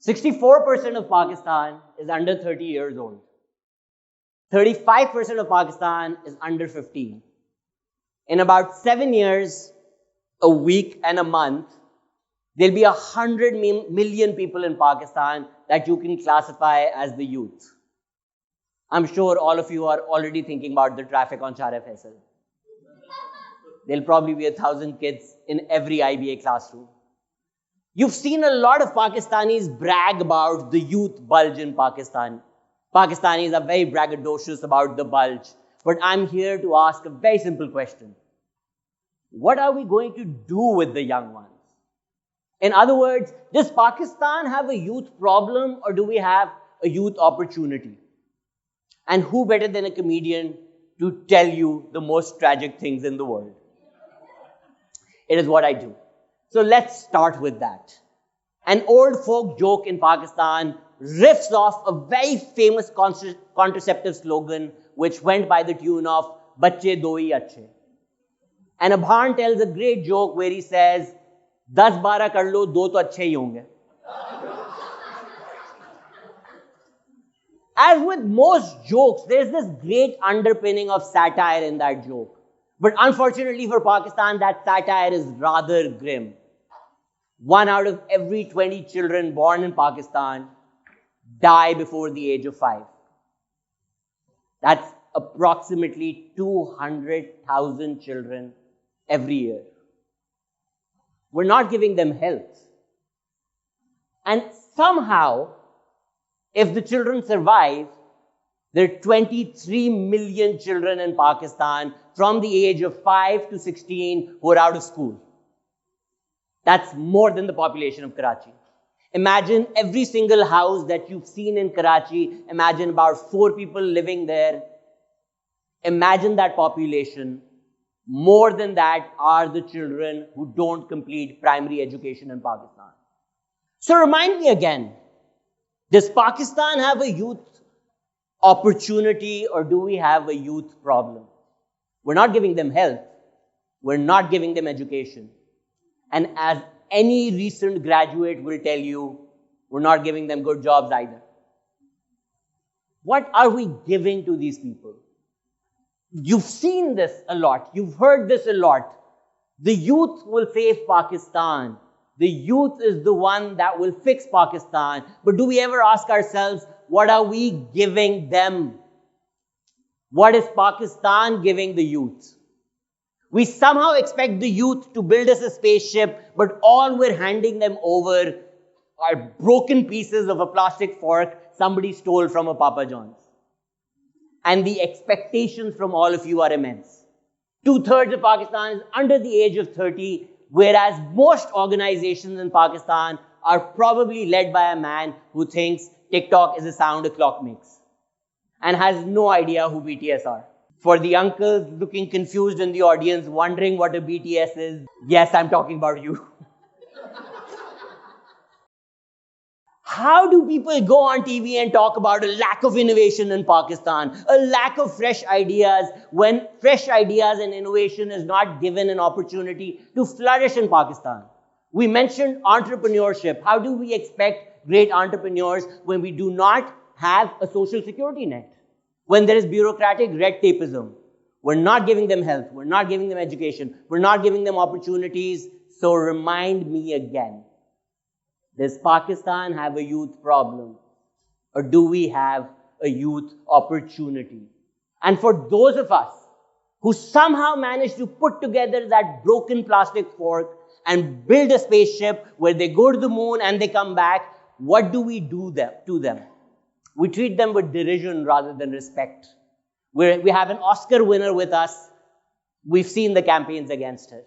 64% of Pakistan is under 30 years old. 35% of Pakistan is under 15. In about 7 years, a week and a month, there'll be 100 million people in Pakistan that you can classify as the youth. I'm sure all of you are already thinking about the traffic on Char Faisal. There'll probably be 1,000 kids in every IBA classroom. You've seen a lot of Pakistanis brag about the youth bulge in Pakistan. Pakistanis are very braggadocious about the bulge. But I'm here to ask a very simple question. What are we going to do with the young ones? In other words, does Pakistan have a youth problem or do we have a youth opportunity? And who better than a comedian to tell you the most tragic things in the world? It is what I do. So let's start with that. An old folk joke in Pakistan riffs off a very famous contraceptive slogan which went by the tune of "Bacche do hi achhe." And Abhan tells a great joke where he says, "10 12 kar lo, do to achhe hi honge." As with most jokes, there's this great underpinning of satire in that joke. But unfortunately for Pakistan, that satire is rather grim. 1 out of every 20 children born in Pakistan die before the age of 5. That's approximately 200,000 children every year. We're not giving them health. And somehow, if the children survive, there are 23 million children in Pakistan from the age of 5 to 16 who are out of school. That's more than the population of Karachi. Imagine every single house that you've seen in Karachi, imagine about 4 people living there. Imagine that population. More than that are the children who don't complete primary education in Pakistan. So remind me again, does Pakistan have a youth opportunity or do we have a youth problem? We're not giving them health. We're not giving them education. And as any recent graduate will tell you, we're not giving them good jobs either. What are we giving to these people? You've seen this a lot. You've heard this a lot. The youth will save Pakistan. The youth is the one that will fix Pakistan. But do we ever ask ourselves, what are we giving them? What is Pakistan giving the youth? We somehow expect the youth to build us a spaceship, but all we're handing them over are broken pieces of a plastic fork somebody stole from a Papa John's. And the expectations from all of you are immense. 2/3 of Pakistan is under the age of 30, whereas most organizations in Pakistan are probably led by a man who thinks TikTok is a sound a clock makes and has no idea who BTS are. For the uncles looking confused in the audience, wondering what a BTS is, yes, I'm talking about you. How do people go on TV and talk about a lack of innovation in Pakistan, a lack of fresh ideas, when fresh ideas and innovation is not given an opportunity to flourish in Pakistan? We mentioned entrepreneurship. How do we expect great entrepreneurs when we do not have a social security net? When there is bureaucratic red tapeism? We're not giving them health. We're not giving them education. We're not giving them opportunities. So remind me again. Does Pakistan have a youth problem? Or do we have a youth opportunity? And for those of us who somehow managed to put together that broken plastic fork and build a spaceship where they go to the moon and they come back, what do we do to them? We treat them with derision rather than respect. We have an Oscar winner with us. We've seen the campaigns against her.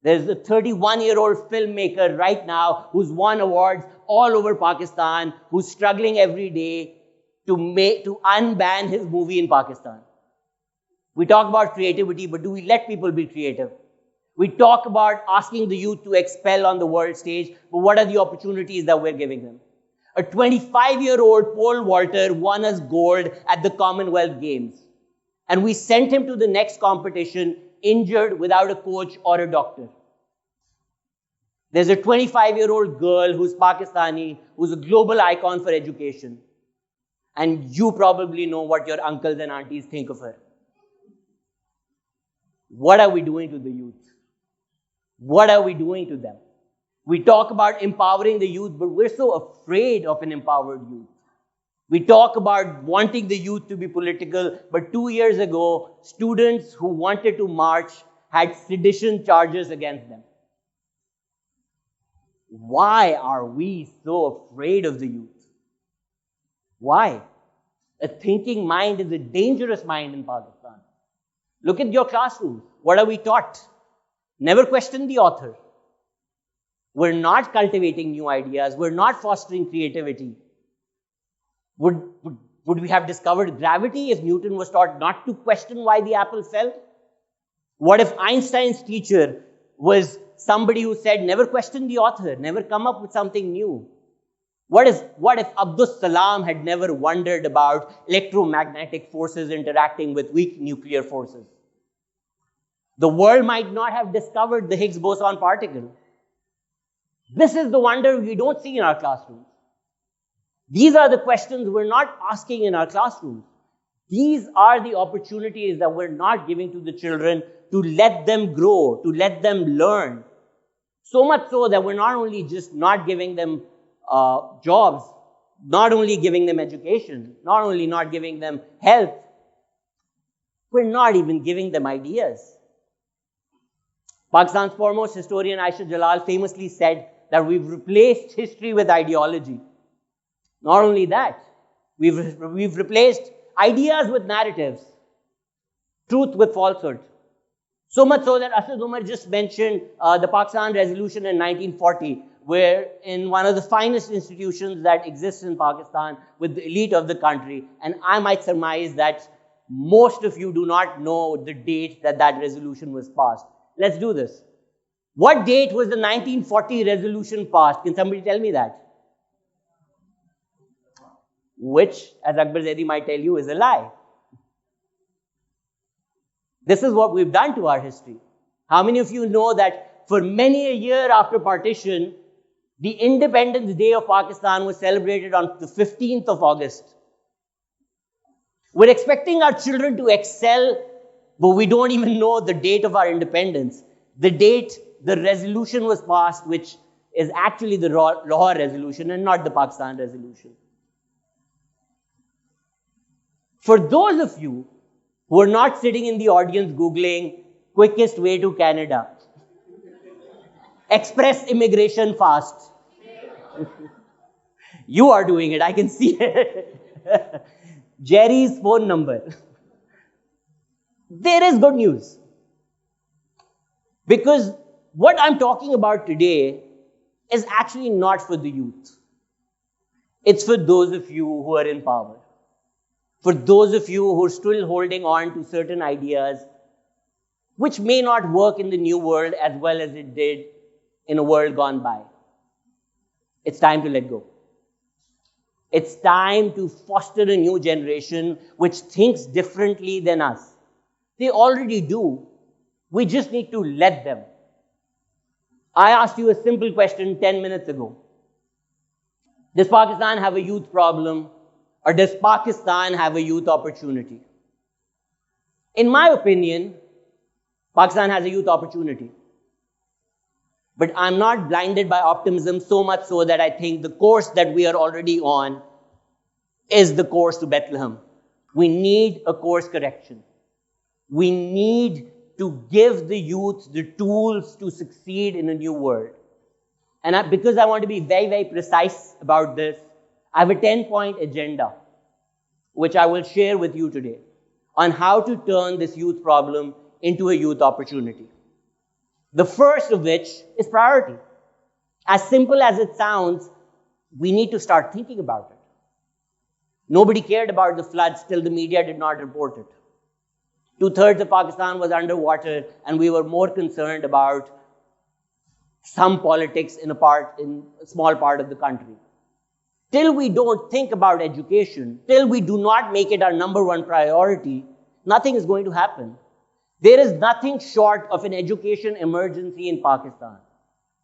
There's a 31-year-old filmmaker right now who's won awards all over Pakistan, who's struggling every day to unban his movie in Pakistan. We talk about creativity, but do we let people be creative? We talk about asking the youth to expel on the world stage, but what are the opportunities that we're giving them? A 25-year-old Pole vaulter won us gold at the Commonwealth Games. And we sent him to the next competition injured without a coach or a doctor. There's a 25-year-old girl who's Pakistani, who's a global icon for education. And you probably know what your uncles and aunties think of her. What are we doing to the youth? What are we doing to them? We talk about empowering the youth, but we're so afraid of an empowered youth. We talk about wanting the youth to be political, but 2 years ago, students who wanted to march had sedition charges against them. Why are we so afraid of the youth? Why? A thinking mind is a dangerous mind in Pakistan. Look at your classrooms. What are we taught? Never question the author. We're not cultivating new ideas. We're not fostering creativity. Would we have discovered gravity if Newton was taught not to question why the apple fell? What if Einstein's teacher was somebody who said, never question the author, never come up with something new? What if Abdus Salam had never wondered about electromagnetic forces interacting with weak nuclear forces? The world might not have discovered the Higgs boson particle. This is the wonder we don't see in our classrooms. These are the questions we're not asking in our classrooms. These are the opportunities that we're not giving to the children to let them grow, to let them learn. So much so that we're not only just not giving them jobs, not only giving them education, not only not giving them health, we're not even giving them ideas. Pakistan's foremost historian Aisha Jalal famously said that we've replaced history with ideology. Not only that, we've replaced ideas with narratives, truth with falsehood. So much so that Asad Umar just mentioned the Pakistan Resolution in 1940, where in one of the finest institutions that exists in Pakistan with the elite of the country, and I might surmise that most of you do not know the date that that resolution was passed. Let's do this. What date was the 1940 resolution passed? Can somebody tell me that? Which, as Akbar Zaidi might tell you, is a lie. This is what we've done to our history. How many of you know that for many a year after partition, the Independence Day of Pakistan was celebrated on the 15th of August? We're expecting our children to excel, but we don't even know the date of our independence. The date the resolution was passed, which is actually the Lahore resolution and not the Pakistan resolution. For those of you who are not sitting in the audience Googling quickest way to Canada, express immigration fast. You are doing it, I can see it. Jerry's phone number. There is good news. Because what I'm talking about today is actually not for the youth. It's for those of you who are in power. For those of you who are still holding on to certain ideas which may not work in the new world as well as it did in a world gone by. It's time to let go. It's time to foster a new generation which thinks differently than us. They already do. We just need to let them. I asked you a simple question 10 minutes ago. Does Pakistan have a youth problem? Or does Pakistan have a youth opportunity? In my opinion, Pakistan has a youth opportunity. But I'm not blinded by optimism so much so that I think the course that we are already on is the course to Bethlehem. We need a course correction. We need to give the youth the tools to succeed in a new world. And because I want to be very, very precise about this, I have a 10-point agenda, which I will share with you today, on how to turn this youth problem into a youth opportunity. The first of which is priority. As simple as it sounds, we need to start thinking about it. Nobody cared about the floods till the media did not report it. 2/3 of Pakistan was underwater, and we were more concerned about some politics in a small part of the country. Till we don't think about education, till we do not make it our number one priority, nothing is going to happen. There is nothing short of an education emergency in Pakistan.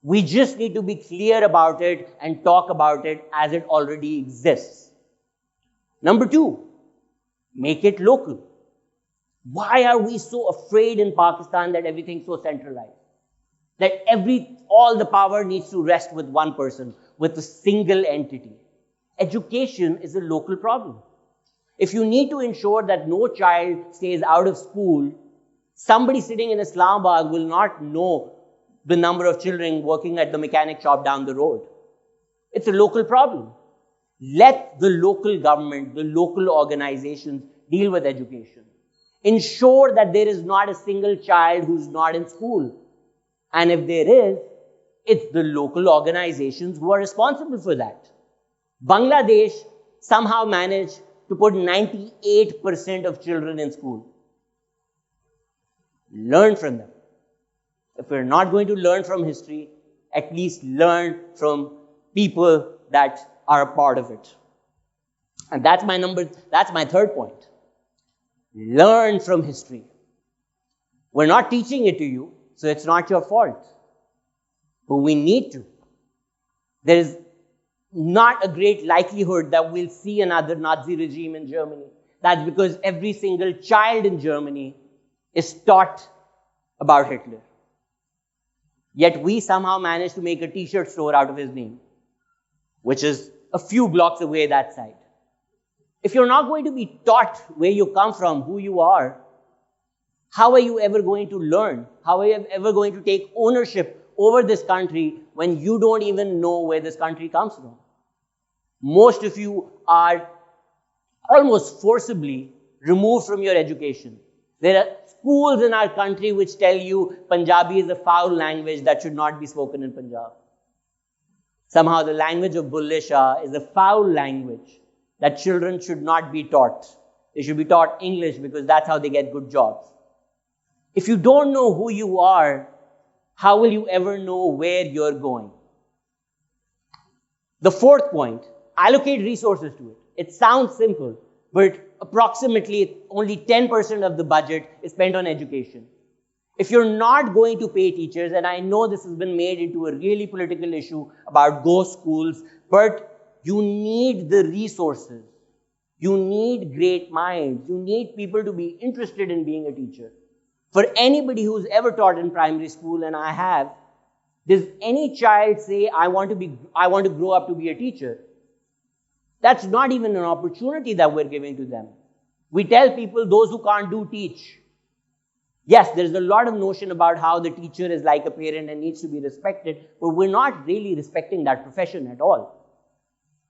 We just need to be clear about it and talk about it as it already exists. Number 2, make it local. Why are we so afraid in Pakistan that everything's so centralized? That all the power needs to rest with one person, with a single entity. Education is a local problem. If you need to ensure that no child stays out of school, somebody sitting in Islamabad will not know the number of children working at the mechanic shop down the road. It's a local problem. Let the local government, the local organizations deal with education. Ensure that there is not a single child who's not in school. And if there is, it's the local organizations who are responsible for that. Bangladesh somehow managed to put 98% of children in school. Learn from them. If we're not going to learn from history, at least learn from people that are a part of it. And that's my third point. Learn from history. We're not teaching it to you, so it's not your fault. But we need to. There is not a great likelihood that we'll see another Nazi regime in Germany. That's because every single child in Germany is taught about Hitler. Yet we somehow managed to make a t-shirt store out of his name, which is a few blocks away that side. If you're not going to be taught where you come from, who you are, how are you ever going to learn? How are you ever going to take ownership over this country when you don't even know where this country comes from? Most of you are almost forcibly removed from your education. There are schools in our country which tell you Punjabi is a foul language that should not be spoken in Punjab. Somehow the language of Bulle Shah is a foul language that children should not be taught. They should be taught English because that's how they get good jobs. If you don't know who you are, how will you ever know where you're going? The fourth point, allocate resources to it. It sounds simple, but approximately only 10% of the budget is spent on education. If you're not going to pay teachers, and I know this has been made into a really political issue about ghost schools, but you need the resources. You need great minds. You need people to be interested in being a teacher. For anybody who's ever taught in primary school, and I have, does any child say, I want to grow up to be a teacher? That's not even an opportunity that we're giving to them. We tell people, those who can't do, teach. Yes, there's a lot of notion about how the teacher is like a parent and needs to be respected, but we're not really respecting that profession at all.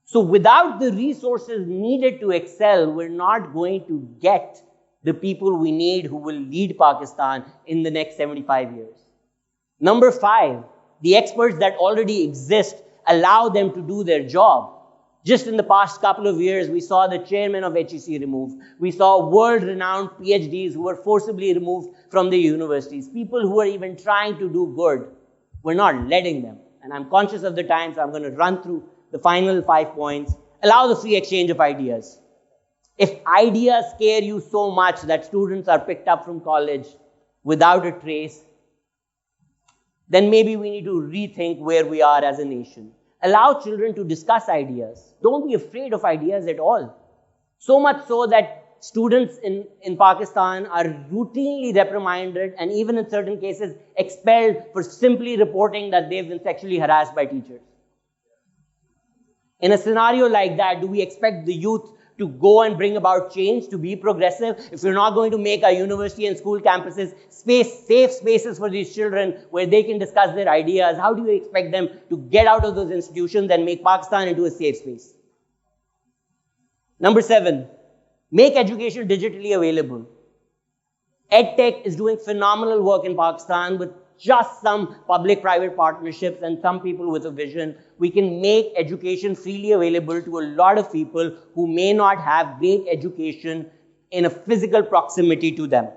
So without the resources needed to excel, we're not going to get the people we need who will lead Pakistan in the next 75 years. Number 5, the experts that already exist, allow them to do their job. Just in the past couple of years, we saw the chairman of HEC removed. We saw world-renowned PhDs who were forcibly removed from the universities. People who are even trying to do good. We're not letting them. And I'm conscious of the time, so I'm going to run through the final 5 points. Allow the free exchange of ideas. If ideas scare you so much that students are picked up from college without a trace, then maybe we need to rethink where we are as a nation. Allow children to discuss ideas. Don't be afraid of ideas at all. So much so that students in Pakistan are routinely reprimanded and even in certain cases expelled for simply reporting that they've been sexually harassed by teachers. In a scenario like that, do we expect the youth to go and bring about change, to be progressive? If we're not going to make our university and school campuses safe spaces for these children where they can discuss their ideas, how do you expect them to get out of those institutions and make Pakistan into a safe space? Number 7, make education digitally available. EdTech is doing phenomenal work in Pakistan with just some public-private partnerships and some people with a vision. We can make education freely available to a lot of people who may not have great education in a physical proximity to them.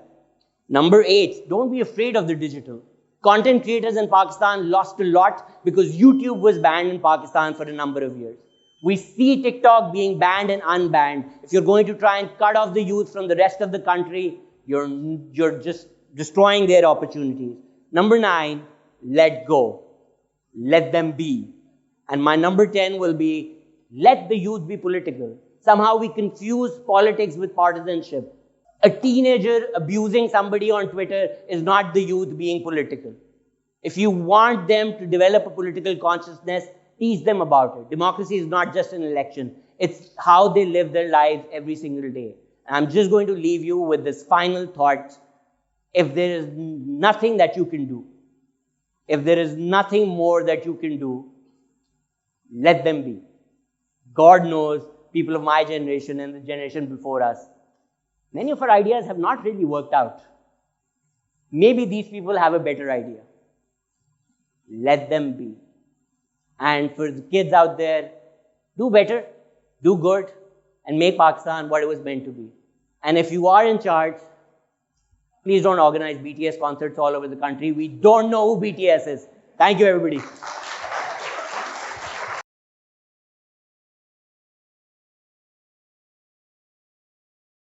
Number 8, don't be afraid of the digital. Content creators in Pakistan lost a lot because YouTube was banned in Pakistan for a number of years. We see TikTok being banned and unbanned. If you're going to try and cut off the youth from the rest of the country, you're just destroying their opportunities. Number 9, let go. let them be. And my number 10 will be, let the youth be political. Somehow we confuse politics with partisanship. A teenager abusing somebody on Twitter is not the youth being political. If you want them to develop a political consciousness, teach them about it. Democracy is not just an election. It's how they live their lives every single day. And I'm just going to leave you with this final thought. If there is nothing that you can do, if there is nothing more that you can do, let them be. God knows people of my generation and the generation before us, many of our ideas have not really worked out. Maybe these people have a better idea. Let them be. And for the kids out there, do better, do good, and make Pakistan what it was meant to be. And if you are in charge, please don't organize BTS concerts all over the country. We don't know who BTS is. Thank you, everybody.